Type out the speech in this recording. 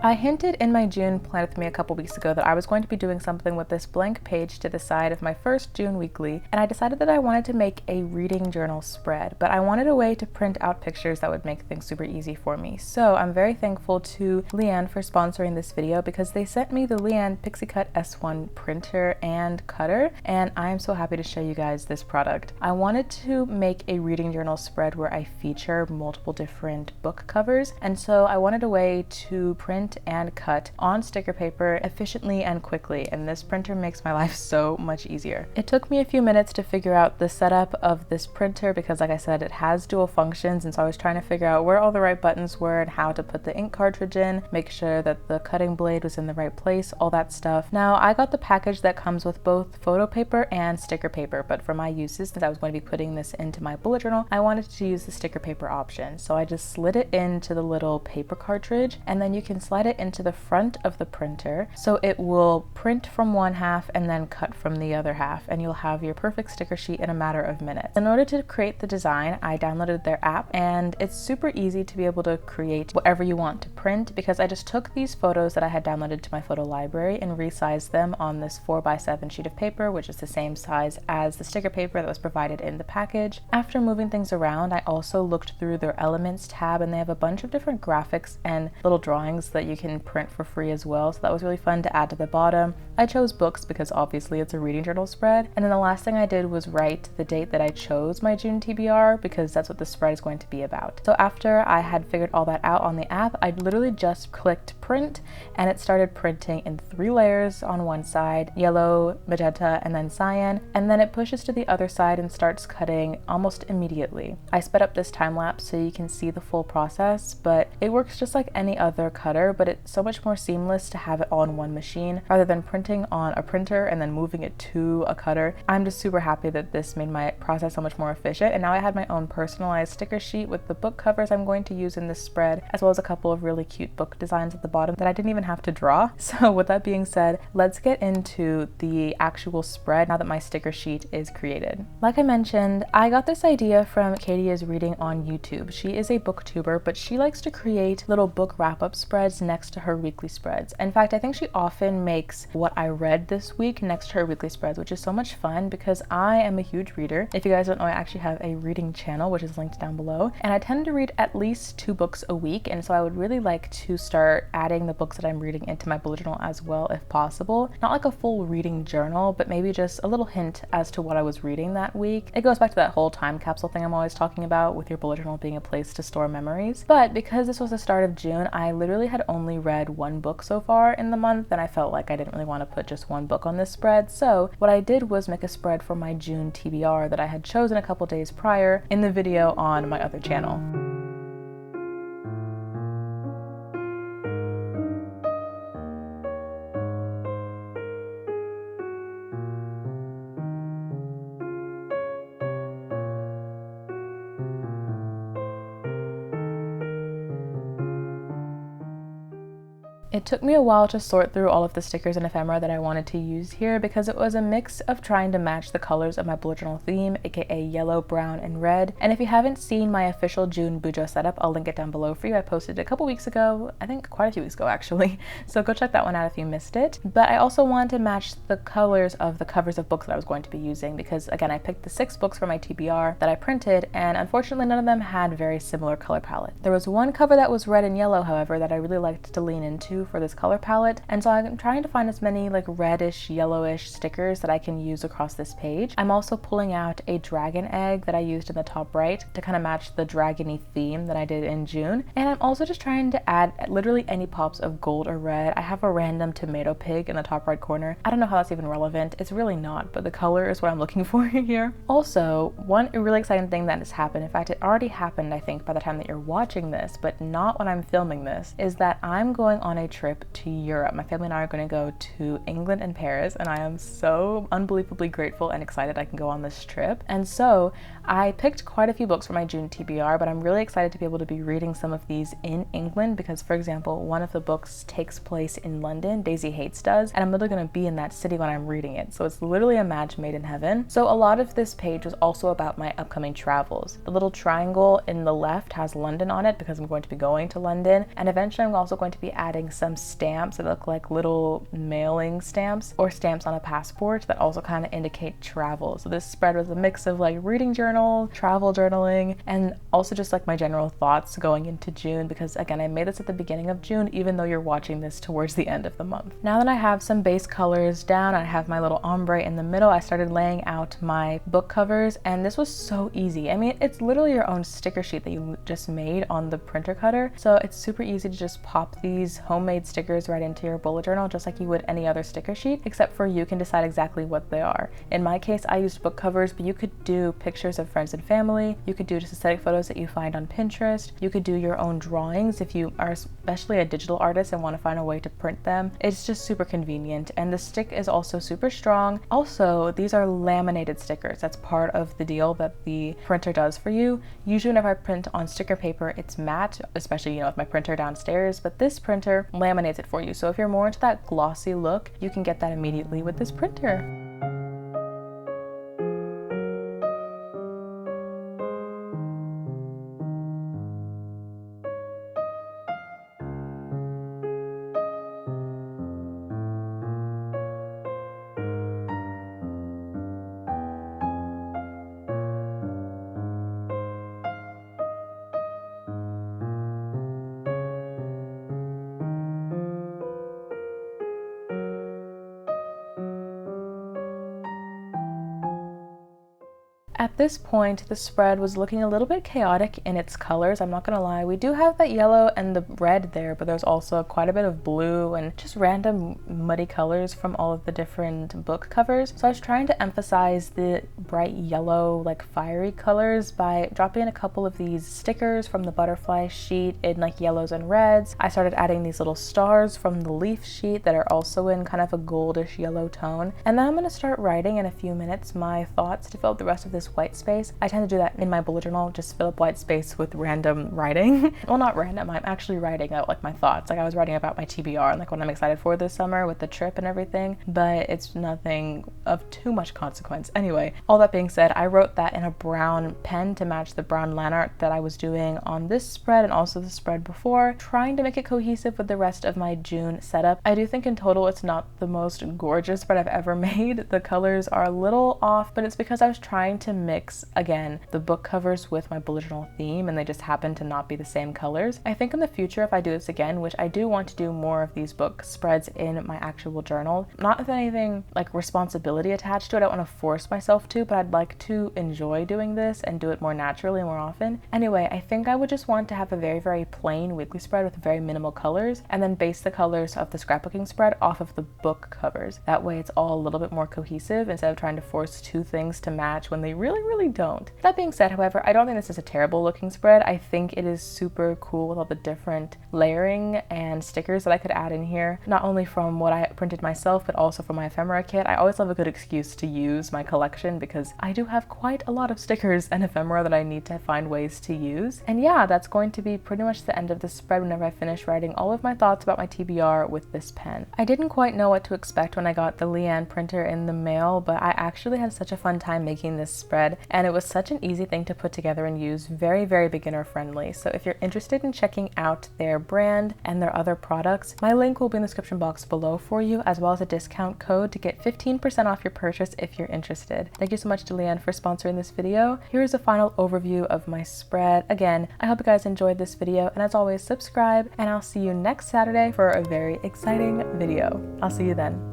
I hinted in my June plan with me a couple weeks ago that I was going to be doing something with this blank page to the side of my first June weekly, and I decided that I wanted to make a reading journal spread, but I wanted a way to print out pictures that would make things super easy for me. So I'm very thankful to Liene for sponsoring this video because they sent me the Liene Pixie Cut S1 printer and cutter, and I am so happy to show you guys this product. I wanted to make a reading journal spread where I feature multiple different book covers, and so I wanted a way to print and cut on sticker paper efficiently and quickly, and this printer makes my life so much easier. It took me a few minutes to figure out the setup of this printer because, like I said, it has dual functions, and so I was trying to figure out where all the right buttons were and how to put the ink cartridge in, make sure that the cutting blade was in the right place, all that stuff. Now, I got the package that comes with both photo paper and sticker paper, but for my uses, since I was going to be putting this into my bullet journal, I wanted to use the sticker paper option. So I just slid it into the little paper cartridge, and then you can slide it into the front of the printer so it will print from one half and then cut from the other half, and you'll have your perfect sticker sheet in a matter of minutes. In order to create the design, I downloaded their app, and it's super easy to be able to create whatever you want to print because I just took these photos that I had downloaded to my photo library and resized them on this 4x7 sheet of paper, which is the same size as the sticker paper that was provided in the package. After moving things around, I also looked through their Elements tab, and they have a bunch of different graphics and little drawings that you can print for free as well, so that was really fun to add to the bottom. I chose books because obviously it's a reading journal spread, and then the last thing I did was write the date that I chose my June TBR because that's what the spread is going to be about. So after I had figured all that out on the app, I literally just clicked print, and it started printing in 3 layers on one side, yellow, magenta, and then cyan, and then it pushes to the other side and starts cutting almost immediately. I sped up this time lapse so you can see the full process, but it works just like any other cutter, but it's so much more seamless to have it all in one machine rather than printing on a printer and then moving it to a cutter. I'm just super happy that this made my process so much more efficient, and now I had my own personalized sticker sheet with the book covers I'm going to use in this spread, as well as a couple of really cute book designs at the bottom that I didn't even have to draw. So with that being said, let's get into the actual spread now that my sticker sheet is created. Like I mentioned, I got this idea from Katie is Reading on YouTube. She is a booktuber, but she likes to create little book wrap-up spreads next to her weekly spreads. In fact, I think she often makes what I read this week next to her weekly spreads, which is so much fun because I am a huge reader. If you guys don't know, I actually have a reading channel, which is linked down below, and I tend to read at least 2 books a week, and so I would really like to start adding the books that I'm reading into my bullet journal as well if possible. Not like a full reading journal, but maybe just a little hint as to what I was reading that week. It goes back to that whole time capsule thing I'm always talking about with your bullet journal being a place to store memories. But because this was the start of June, I literally had only read 1 book so far in the month, and I felt like I didn't really want to put just 1 book on this spread. So what I did was make a spread for my June TBR that I had chosen a couple days prior in the video on my other channel. It took me a while to sort through all of the stickers and ephemera that I wanted to use here because it was a mix of trying to match the colors of my bullet journal theme, aka yellow, brown, and red. And if you haven't seen my official June Bujo setup, I'll link it down below for you. I posted it a couple weeks ago, I think quite a few weeks ago actually, so go check that one out if you missed it. But I also wanted to match the colors of the covers of books that I was going to be using because, again, I picked the 6 books for my TBR that I printed, and unfortunately none of them had very similar color palette. There was one cover that was red and yellow, however, that I really liked to lean into for this color palette, and so I'm trying to find as many like reddish, yellowish stickers that I can use across this page. I'm also pulling out a dragon egg that I used in the top right to kind of match the dragony theme that I did in June, and I'm also just trying to add literally any pops of gold or red. I have a random tomato pig in the top right corner. I don't know how that's even relevant. It's really not, but the color is what I'm looking for here. Also, one really exciting thing that has happened, in fact it already happened I think by the time that you're watching this, but not when I'm filming this, is that I'm going on a trip to Europe. My family and I are going to go to England and Paris, and I am so unbelievably grateful and excited I can go on this trip. And so I picked quite a few books for my June TBR, but I'm really excited to be able to be reading some of these in England because, for example, one of the books takes place in London, Daisy Hates does, and I'm literally going to be in that city when I'm reading it. So it's literally a match made in heaven. So a lot of this page was also about my upcoming travels. The little triangle in the left has London on it because I'm going to be going to London, and eventually I'm also going to be adding some stamps that look like little mailing stamps or stamps on a passport that also kind of indicate travel. So this spread was a mix of like reading journal, travel journaling, and also just like my general thoughts going into June, because again, I made this at the beginning of June, even though you're watching this towards the end of the month. Now that I have some base colors down, I have my little ombre in the middle, I started laying out my book covers, and this was so easy. I mean, it's literally your own sticker sheet that you just made on the printer cutter. So it's super easy to just pop these homemade stickers right into your bullet journal, just like you would any other sticker sheet, except for you can decide exactly what they are. In my case, I used book covers, but you could do pictures of friends and family. You could do just aesthetic photos that you find on Pinterest. You could do your own drawings if you are especially a digital artist and want to find a way to print them. It's just super convenient, and the stick is also super strong. Also, these are laminated stickers. That's part of the deal that the printer does for you. Usually whenever I print on sticker paper, it's matte, especially, you know, with my printer downstairs, but this printer laminates it for you. So if you're more into that glossy look, you can get that immediately with this printer. At this point, the spread was looking a little bit chaotic in its colors, I'm not gonna lie. We do have that yellow and the red there, but there's also quite a bit of blue and just random muddy colors from all of the different book covers. So I was trying to emphasize the bright yellow, like fiery colors by dropping in a couple of these stickers from the butterfly sheet in like yellows and reds. I started adding these little stars from the leaf sheet that are also in kind of a goldish yellow tone. And then I'm gonna start writing in a few minutes my thoughts to fill up the rest of this white space. I tend to do that in my bullet journal, just fill up white space with random writing. Well, not random, I'm actually writing out like my thoughts. Like I was writing about my TBR and like what I'm excited for this summer with the trip and everything, but it's nothing of too much consequence. Anyway, all that being said, I wrote that in a brown pen to match the brown line art that I was doing on this spread and also the spread before, trying to make it cohesive with the rest of my June setup. I do think in total it's not the most gorgeous spread I've ever made. The colors are a little off, but it's because I was trying to mix, again, the book covers with my bullet journal theme, and they just happen to not be the same colors. I think in the future, if I do this again, which I do want to do more of these book spreads in my actual journal, not with anything like responsibility attached to it, I don't want to force myself to, but I'd like to enjoy doing this and do it more naturally more often. Anyway, I think I would just want to have a very, very plain weekly spread with very minimal colors, and then base the colors of the scrapbooking spread off of the book covers. That way it's all a little bit more cohesive instead of trying to force two things to match when they really don't. That being said, however, I don't think this is a terrible looking spread. I think it is super cool with all the different layering and stickers that I could add in here, not only from what I printed myself, but also from my ephemera kit. I always love a good excuse to use my collection because I do have quite a lot of stickers and ephemera that I need to find ways to use. And yeah, that's going to be pretty much the end of the spread whenever I finish writing all of my thoughts about my TBR with this pen. I didn't quite know what to expect when I got the Liene printer in the mail, but I actually had such a fun time making this spread, and it was such an easy thing to put together and use, very, very beginner friendly. So if you're interested in checking out their brand and their other products, my link will be in the description box below for you, as well as a discount code to get 15% off your purchase if you're interested. Thank you so much to Liene for sponsoring this video. Here's a final overview of my spread. Again, I hope you guys enjoyed this video, and as always, subscribe, and I'll see you next Saturday for a very exciting video. I'll see you then.